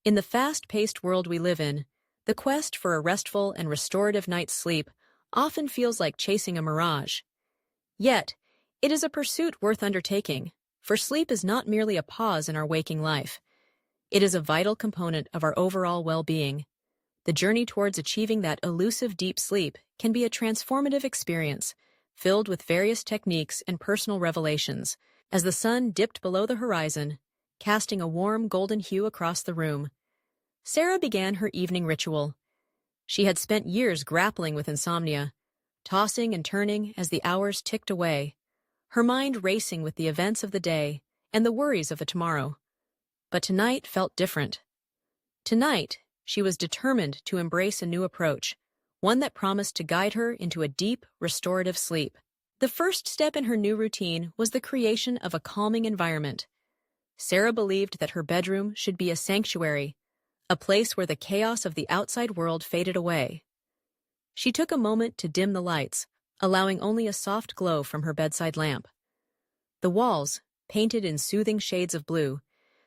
In the fast-paced world we live in, the quest for a restful and restorative night's sleep often feels like chasing a mirage. Yet, it is a pursuit worth undertaking, for sleep is not merely a pause in our waking life. It is a vital component of our overall well-being. The journey towards achieving that elusive deep sleep can be a transformative experience, filled with various techniques and personal revelations. As the sun dipped below the horizon, casting a warm golden hue across the room, Sarah began her evening ritual. She had spent years grappling with insomnia, tossing and turning as the hours ticked away, her mind racing with the events of the day and the worries of the tomorrow. But tonight felt different. Tonight, she was determined to embrace a new approach, one that promised to guide her into a deep, restorative sleep. The first step in her new routine was the creation of a calming environment. Sarah believed that her bedroom should be a sanctuary, a place where the chaos of the outside world faded away. She took a moment to dim the lights, allowing only a soft glow from her bedside lamp. The walls, painted in soothing shades of blue,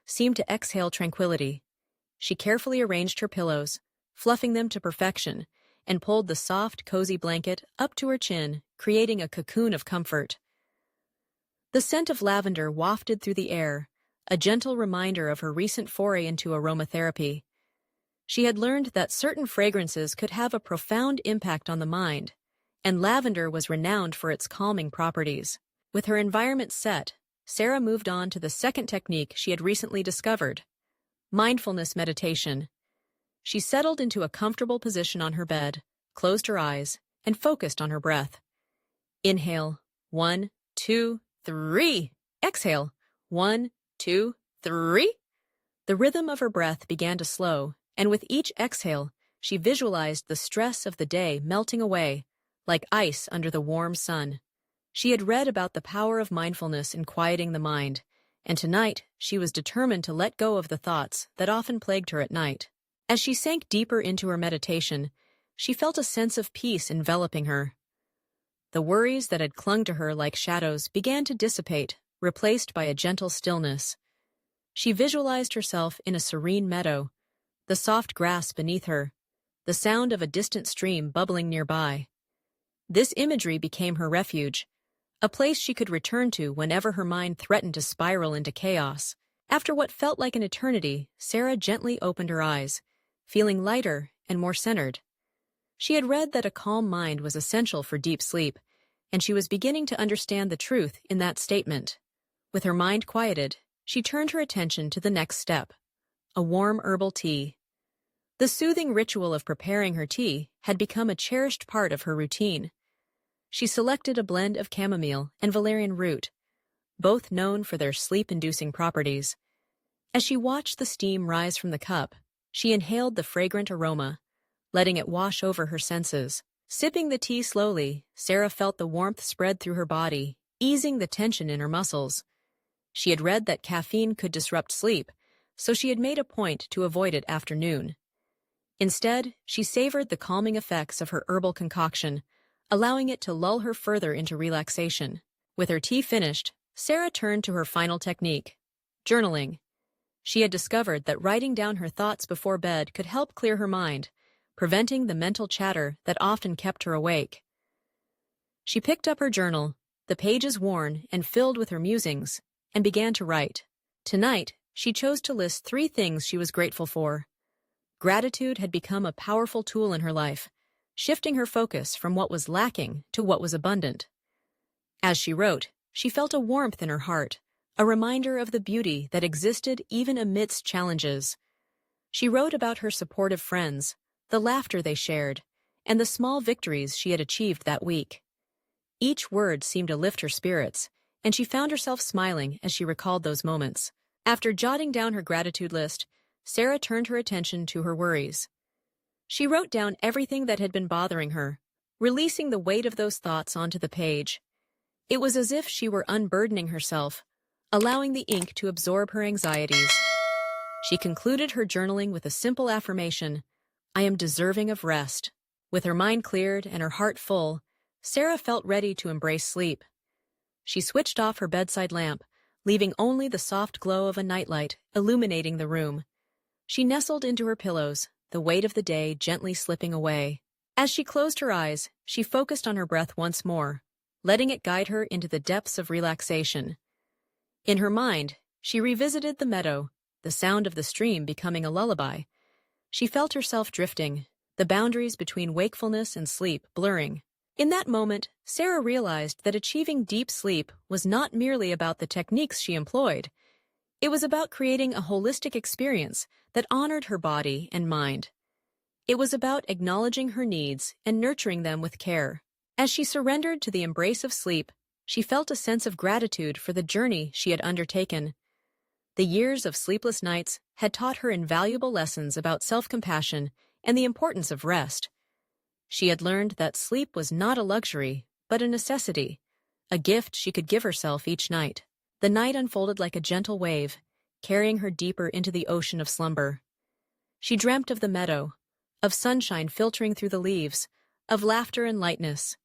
seemed to exhale tranquility. She carefully arranged her pillows, fluffing them to perfection, and pulled the soft, cozy blanket up to her chin, creating a cocoon of comfort. The scent of lavender wafted through the air, a gentle reminder of her recent foray into aromatherapy. She had learned that certain fragrances could have a profound impact on the mind, and lavender was renowned for its calming properties. With her environment set, Sarah moved on to the second technique she had recently discovered: mindfulness meditation. She settled into a comfortable position on her bed, closed her eyes, and focused on her breath. Inhale, 1, 2, 3. Exhale, 1, 2, 3. The rhythm of her breath began to slow, and with each exhale, she visualized the stress of the day melting away, like ice under the warm sun. She had read about the power of mindfulness in quieting the mind, and tonight she was determined to let go of the thoughts that often plagued her at night. As she sank deeper into her meditation, she felt a sense of peace enveloping her. The worries that had clung to her like shadows began to dissipate, replaced by a gentle stillness. She visualized herself in a serene meadow, the soft grass beneath her, the sound of a distant stream bubbling nearby. This imagery became her refuge, a place she could return to whenever her mind threatened to spiral into chaos. After what felt like an eternity, Sarah gently opened her eyes, feeling lighter and more centered. She had read that a calm mind was essential for deep sleep, and she was beginning to understand the truth in that statement. With her mind quieted, she turned her attention to the next step: a warm herbal tea. The soothing ritual of preparing her tea had become a cherished part of her routine. She selected a blend of chamomile and valerian root, both known for their sleep-inducing properties. As she watched the steam rise from the cup, she inhaled the fragrant aroma, letting it wash over her senses. Sipping the tea slowly, Sarah felt the warmth spread through her body, easing the tension in her muscles. She had read that caffeine could disrupt sleep, so she had made a point to avoid it after noon. Instead, she savored the calming effects of her herbal concoction, allowing it to lull her further into relaxation. With her tea finished, Sarah turned to her final technique: journaling. She had discovered that writing down her thoughts before bed could help clear her mind, preventing the mental chatter that often kept her awake. She picked up her journal, the pages worn and filled with her musings, and began to write. Tonight, she chose to list 3 things she was grateful for. Gratitude had become a powerful tool in her life, shifting her focus from what was lacking to what was abundant. As she wrote, she felt a warmth in her heart, a reminder of the beauty that existed even amidst challenges. She wrote about her supportive friends, the laughter they shared, and the small victories she had achieved that week. Each word seemed to lift her spirits, and she found herself smiling as she recalled those moments. After jotting down her gratitude list, Sarah turned her attention to her worries. She wrote down everything that had been bothering her, releasing the weight of those thoughts onto the page. It was as if she were unburdening herself, allowing the ink to absorb her anxieties. She concluded her journaling with a simple affirmation: "I am deserving of rest." With her mind cleared and her heart full, Sarah felt ready to embrace sleep. She switched off her bedside lamp, leaving only the soft glow of a nightlight illuminating the room. She nestled into her pillows, the weight of the day gently slipping away. As she closed her eyes, she focused on her breath once more, letting it guide her into the depths of relaxation. In her mind, she revisited the meadow, the sound of the stream becoming a lullaby. She felt herself drifting, the boundaries between wakefulness and sleep blurring. In that moment, Sarah realized that achieving deep sleep was not merely about the techniques she employed. It was about creating a holistic experience that honored her body and mind. It was about acknowledging her needs and nurturing them with care. As she surrendered to the embrace of sleep, she felt a sense of gratitude for the journey she had undertaken. The years of sleepless nights had taught her invaluable lessons about self-compassion and the importance of rest. She had learned that sleep was not a luxury, but a necessity, a gift she could give herself each night. The night unfolded like a gentle wave, carrying her deeper into the ocean of slumber. She dreamt of the meadow, of sunshine filtering through the leaves, of laughter and lightness.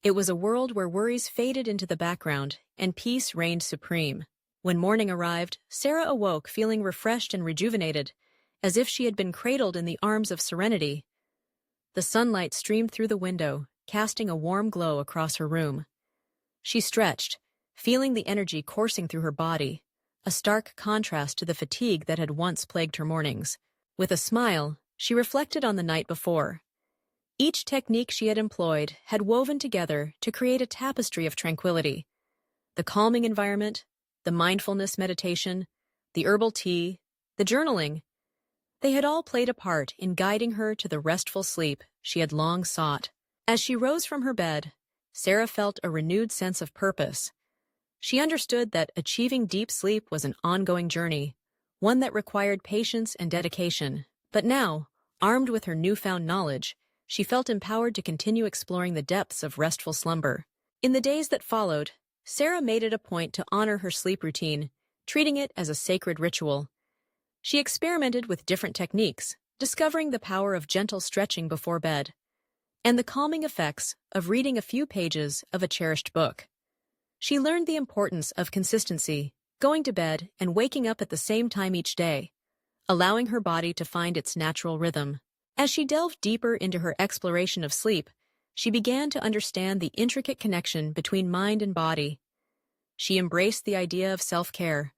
It was a world where worries faded into the background and peace reigned supreme. When morning arrived, Sarah awoke feeling refreshed and rejuvenated, as if she had been cradled in the arms of serenity. The sunlight streamed through the window, casting a warm glow across her room. She stretched, feeling the energy coursing through her body, a stark contrast to the fatigue that had once plagued her mornings. With a smile, she reflected on the night before. Each technique she had employed had woven together to create a tapestry of tranquility. The calming environment, the mindfulness meditation, the herbal tea, the journaling. They had all played a part in guiding her to the restful sleep she had long sought. As she rose from her bed, Sarah felt a renewed sense of purpose. She understood that achieving deep sleep was an ongoing journey, one that required patience and dedication. But now, armed with her newfound knowledge, she felt empowered to continue exploring the depths of restful slumber. In the days that followed, Sarah made it a point to honor her sleep routine, treating it as a sacred ritual. She experimented with different techniques, discovering the power of gentle stretching before bed, and the calming effects of reading a few pages of a cherished book. She learned the importance of consistency, going to bed and waking up at the same time each day, allowing her body to find its natural rhythm. As she delved deeper into her exploration of sleep, she began to understand the intricate connection between mind and body. She embraced the idea of self-care,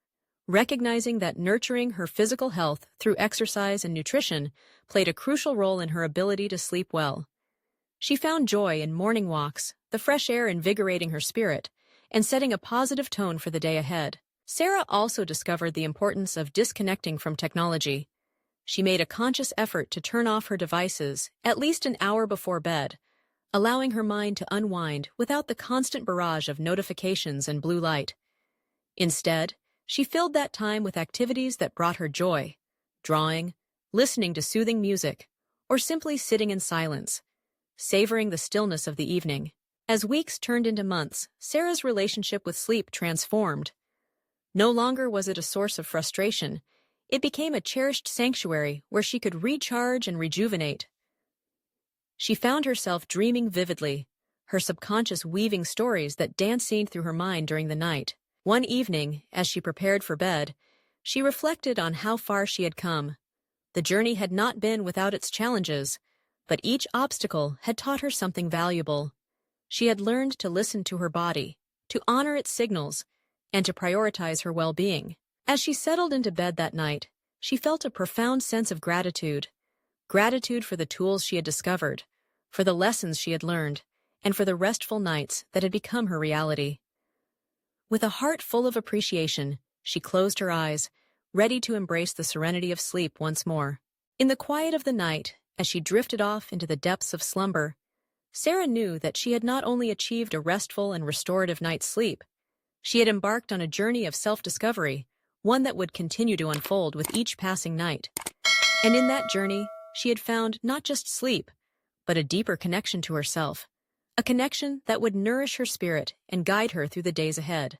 recognizing that nurturing her physical health through exercise and nutrition played a crucial role in her ability to sleep well. She found joy in morning walks, the fresh air invigorating her spirit, and setting a positive tone for the day ahead. Sarah also discovered the importance of disconnecting from technology. She made a conscious effort to turn off her devices at least an hour before bed, allowing her mind to unwind without the constant barrage of notifications and blue light. Instead, she filled that time with activities that brought her joy, drawing, listening to soothing music, or simply sitting in silence, savoring the stillness of the evening. As weeks turned into months, Sarah's relationship with sleep transformed. No longer was it a source of frustration. It became a cherished sanctuary where she could recharge and rejuvenate. She found herself dreaming vividly, her subconscious weaving stories that danced through her mind during the night. One evening, as she prepared for bed, she reflected on how far she had come. The journey had not been without its challenges, but each obstacle had taught her something valuable. She had learned to listen to her body, to honor its signals, and to prioritize her well-being. As she settled into bed that night, she felt a profound sense of gratitude. Gratitude for the tools she had discovered, for the lessons she had learned, and for the restful nights that had become her reality. With a heart full of appreciation, she closed her eyes, ready to embrace the serenity of sleep once more. In the quiet of the night, as she drifted off into the depths of slumber, Sarah knew that she had not only achieved a restful and restorative night's sleep, she had embarked on a journey of self-discovery, one that would continue to unfold with each passing night. And in that journey, she had found not just sleep, but a deeper connection to herself, a connection that would nourish her spirit and guide her through the days ahead.